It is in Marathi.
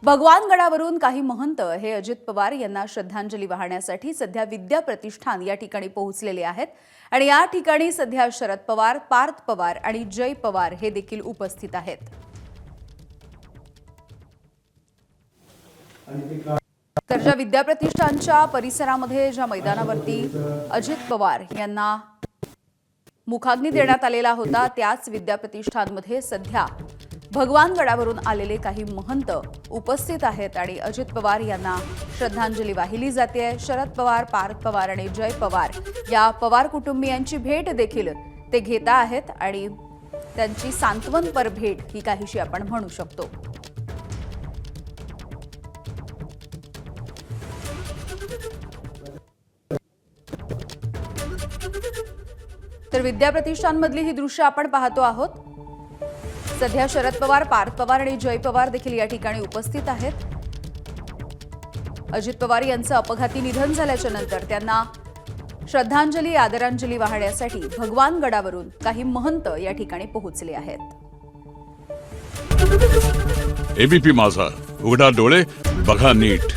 भगवानगडावरून काही महंत हे अजित पवार यांना श्रद्धांजली वाहण्यासाठी सध्या विद्या प्रतिष्ठान या ठिकाणी पोहोचलेले आहेत आणि या ठिकाणी सध्या शरद पवार, पार्थ पवार आणि जय पवार हे देखील उपस्थित आहेत। तर ज्या विद्या प्रतिष्ठानच्या परिसरामध्ये ज्या मैदानावरती अजित पवार यांना मुखाग्नी देण्यात आलेला होता त्याच विद्या प्रतिष्ठानमध्ये सध्या भगवानगडावरून आलेले काही महंत उपस्थित आहेत आणि अजित पवार यांना श्रद्धांजली वाहिली जाते। शरद पवार, पार्थ पवार आणि जय पवार या पवार कुटुंबियांची भेट देखील ते घेत आहेत आणि त्यांची सांत्वनपर भेट ही काहीशी आपण म्हणू शकतो। तर विद्या प्रतिष्ठानमधली ही दृश्य आपण पाहतो आहोत। सध्या शरद पवार, पार्थ पवार आणि जय पवार देखील या ठिकाणी उपस्थित आहेत। अजित पवार यांचं अपघाती निधन झाल्याच्या नंतर त्यांना श्रद्धांजली, आदरांजली वाहण्यासाठी भगवानगडावरून काही महंत या ठिकाणी पोहोचले आहेत। एबीपी माझा, उघडा डोळे बघा नीट।